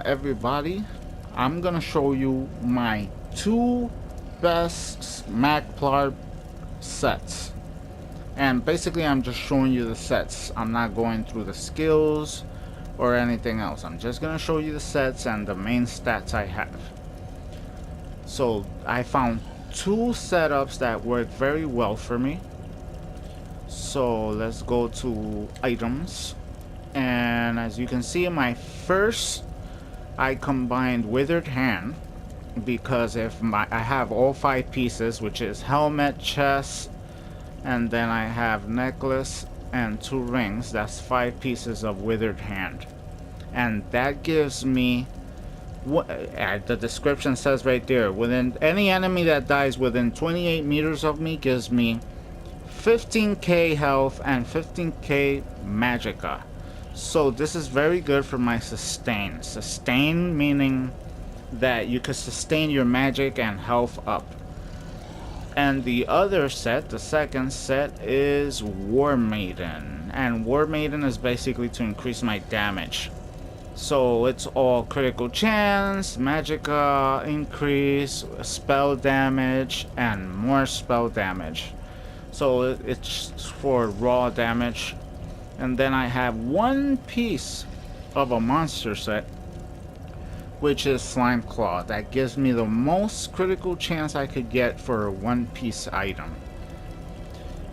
Everybody, I'm gonna show you my 2 best Magplar sets, and basically I'm just showing you the sets. I'm not going through the skills or anything else. I'm just gonna show you the sets and the main stats I have. So I found 2 setups that work very well for me. So let's go to items, and as you can see, my first, I combined Withered Hand, because if I have all 5 pieces, which is helmet, chest, and then I have necklace and 2 rings. That's 5 pieces of Withered Hand, and that gives me what the description says right there. Within any enemy that dies within 28 meters of me gives me 15k health and 15k magicka. So this is very good for my sustain. Sustain meaning that you can sustain your magic and health up. And the other set, the second set, is War Maiden. And War Maiden is basically to increase my damage. So it's all critical chance, magicka increase, spell damage, and more spell damage. So it's for raw damage. And then I have 1 piece of a monster set, which is Slime Claw. That gives me the most critical chance I could get for a 1-piece item.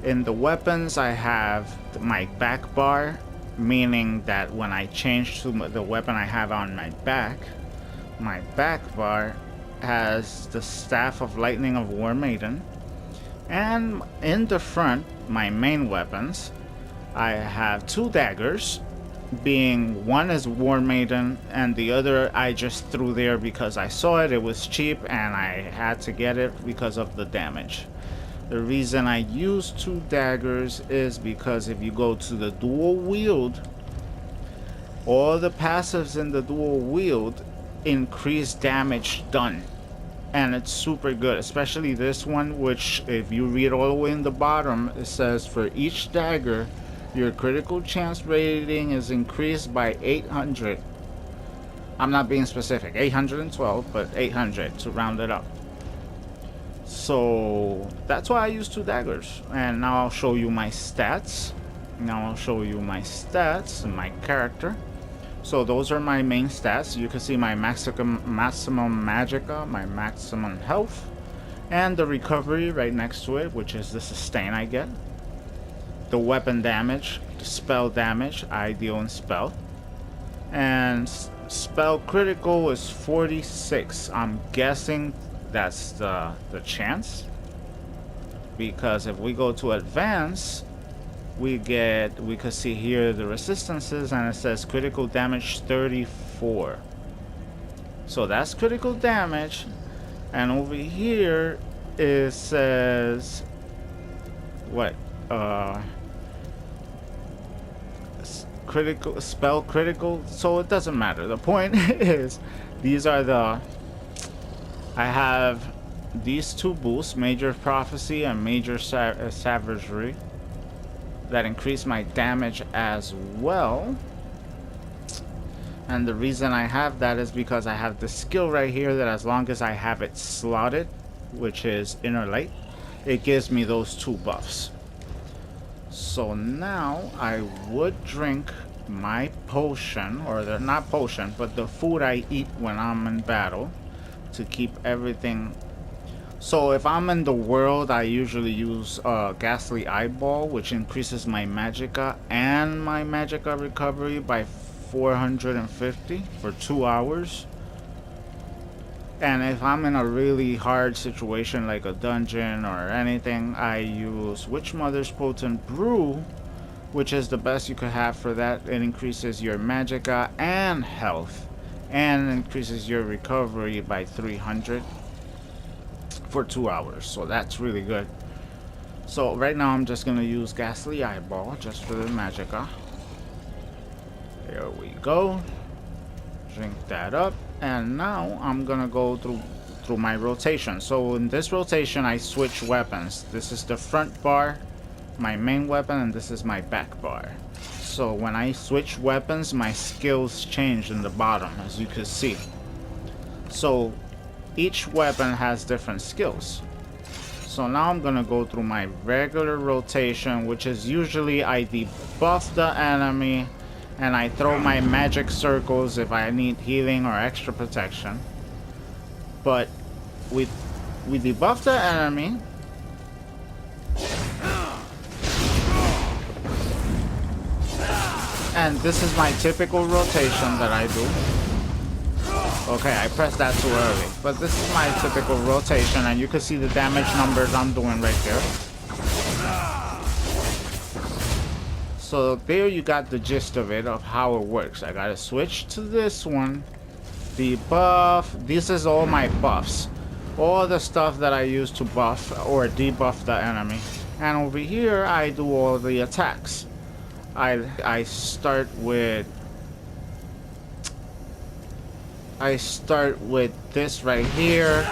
In the weapons, I have my back bar, meaning that when I change to the weapon I have on my back bar has the Staff of Lightning of War Maiden. And in the front, my main weapons, I have 2 daggers, being one is War Maiden and the other I just threw there because I saw it was cheap and I had to get it because of the damage. The reason I use 2 daggers is because if you go to the dual wield, all the passives in the dual wield increase damage done. And it's super good, especially this one, which if you read all the way in the bottom, it says for each dagger your critical chance rating is increased by 800. I'm not being specific, 812, but 800 to round it up. So that's why I use 2 daggers. And now I'll show you my stats. Now I'll show you my stats and my character. So those are my main stats. You can see my maximum magicka, my maximum health, and the recovery right next to it, which is the sustain I get. The weapon damage, the spell damage I deal in spell, and spell critical is 46. I'm guessing that's the chance, because if we go to advance, we could see here the resistances, and it says critical damage 34. So that's critical damage, and over here it says what? Critical, spell critical, so it doesn't matter. The point is, these are the, I have these 2 boosts, Major Prophecy and Major Savagery, that increase my damage as well. And the reason I have that is because I have the skill right here that as long as I have it slotted, which is Inner Light, it gives me those 2 buffs. So now I would drink my potion, or the not potion, but the food I eat when I'm in battle to keep everything. So if I'm in the world, I usually use Ghastly Eyeball, which increases my magicka and my magicka recovery by 450 for 2 hours. And if I'm in a really hard situation like a dungeon or anything, I use Witch Mother's Potent Brew, which is the best you could have for that. It increases your magicka and health, and increases your recovery by 300 for 2 hours. So that's really good. So right now I'm just gonna use Ghastly Eyeball just for the magicka. There we go. Drink that up, and now I'm gonna go through my rotation. So in this rotation I switch weapons. This is the front bar, my main weapon, and this is my back bar. So when I switch weapons, my skills change in the bottom, as you can see. So each weapon has different skills. So now I'm gonna go through my regular rotation, which is usually I debuff the enemy and I throw my magic circles if I need healing or extra protection. But we debuff the enemy. And this is my typical rotation that I do. Okay, I pressed that too early. But this is my typical rotation, and you can see the damage numbers I'm doing right there. So there you got the gist of it, of how it works. I gotta switch to this one. Debuff. This is all my buffs. All the stuff that I use to buff or debuff the enemy. And over here, I do all the attacks. I start with this right here,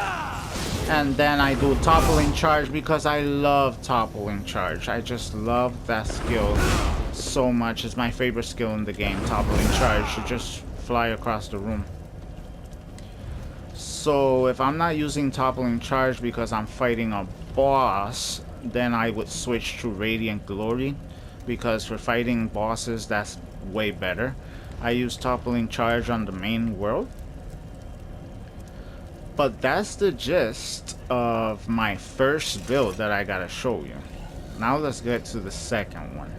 and then I do toppling charge because I love toppling charge. I just love that skill so much. It's my favorite skill in the game, toppling charge. You just fly across the room. So if I'm not using toppling charge because I'm fighting a boss, then I would switch to Radiant Glory, because for fighting bosses that's way better. I use toppling charge on the main world. But that's the gist of my first build that I gotta show you. Now let's get to the second one.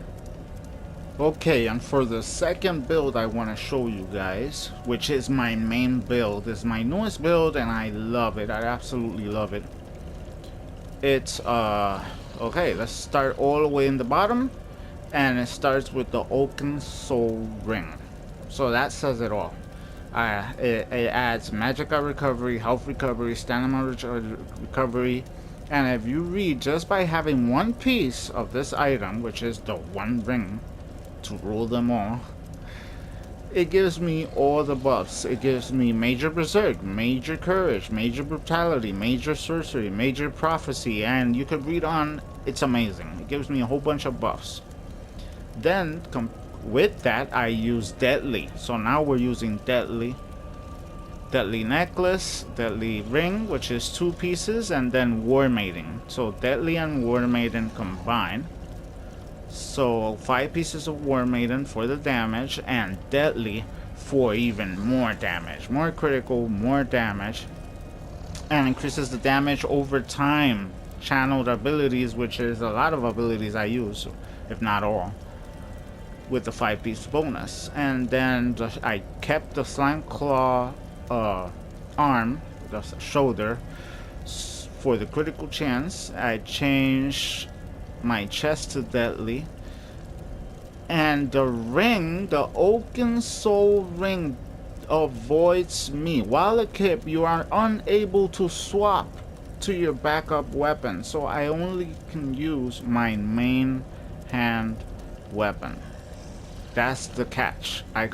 Okay, and for the second build I want to show you guys, which is my main build, is my newest build, and I love it. I absolutely love it. It's okay, let's start all the way in the bottom, and it starts with the Oaken Soul Ring. So that says it all. It adds Magicka recovery, health recovery, stamina recovery, and if you read, just by having one piece of this item, which is the one ring to rule them all, it gives me all the buffs. It gives me Major Berserk, Major Courage, Major Brutality, Major Sorcery, Major Prophecy, and you could read on. It's amazing. It gives me a whole bunch of buffs. Then with that I use Deadly. So now we're using Deadly Necklace, Deadly Ring, which is 2 pieces, and then War Maiden. So Deadly and War Maiden combined. So 5 pieces of War Maiden for the damage, and Deadly for even more damage, more critical, more damage, and increases the damage over time. Channeled abilities, which is a lot of abilities I use, if not all, with the 5-piece bonus. And then I kept the Slime Claw arm, the shoulder, for the critical chance. I changed my chest to Deadly, and the ring, the Oaken Soul Ring, avoids me. While equipped, you are unable to swap to your backup weapon, so I only can use my main hand weapon. That's the catch. I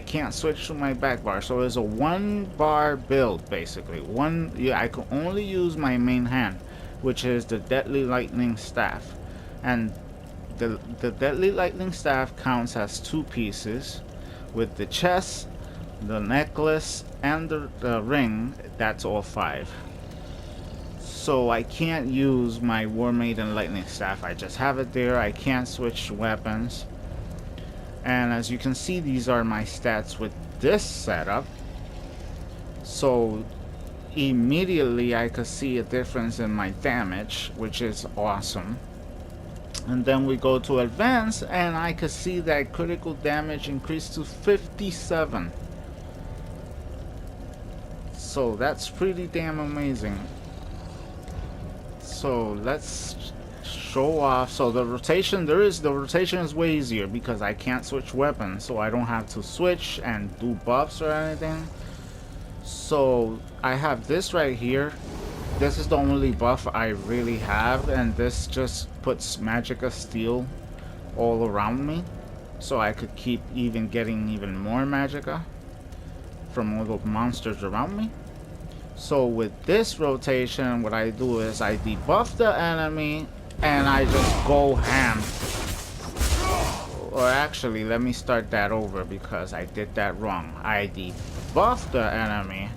can't switch to my back bar, so it's a 1-bar build basically. I can only use my main hand, which is the Deadly Lightning Staff, and the Deadly Lightning Staff counts as 2 pieces, with the chest, the necklace, and the ring. That's all 5. So I can't use my War Maiden Lightning Staff. I just have it there. I can't switch weapons. And as you can see, these are my stats with this setup. So immediately I could see a difference in my damage, which is awesome. And then we go to advance, and I could see that critical damage increased to 57. So that's pretty damn amazing. So let's show off. So the rotation, the rotation is way easier because I can't switch weapons, so I don't have to switch and do buffs or anything. So I have this right here. This is the only buff I really have, and this just puts Magicka Steel all around me, so I could keep getting even more Magicka from all the monsters around me. So with this rotation, what I do is I debuff the enemy and I just go ham. or actually, let me start that over because I did that wrong. I debuff the enemy,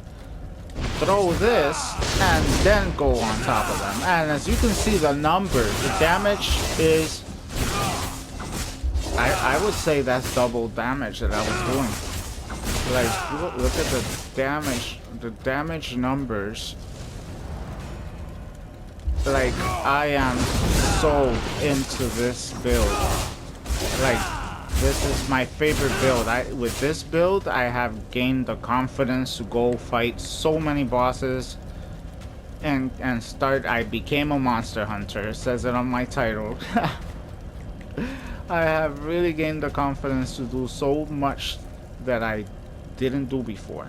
throw this, and then go on top of them. And as you can see, the numbers, the damage is, I would say that's double damage that I was doing. Like, look at the damage numbers. Like, I am so into this build. Like, this is my favorite build. With this build, I have gained the confidence to go fight so many bosses and start. I became a monster hunter. It says it on my title. I have really gained the confidence to do so much that I didn't do before.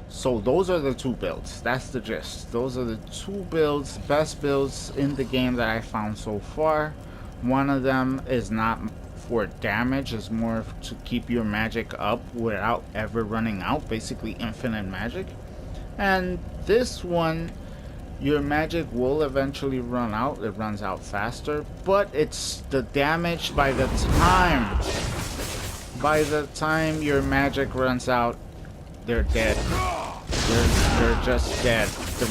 So those are the two builds. That's the gist. Those are the two builds, best builds in the game that I found so far. One of them is not for damage, it's more to keep your magic up without ever running out, basically infinite magic. And this one, your magic will eventually run out. It runs out faster, but it's the damage by the time your magic runs out, they're dead. They're just dead. The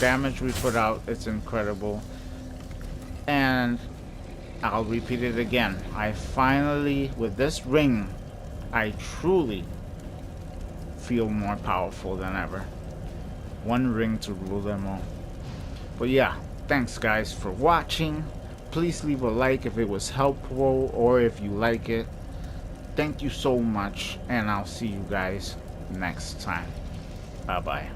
damage we put out, it's incredible. And I'll repeat it again. I finally, with this ring, I truly feel more powerful than ever. One ring to rule them all. But yeah, thanks guys for watching. Please leave a like if it was helpful or if you like it. Thank you so much, and I'll see you guys next time. Bye bye.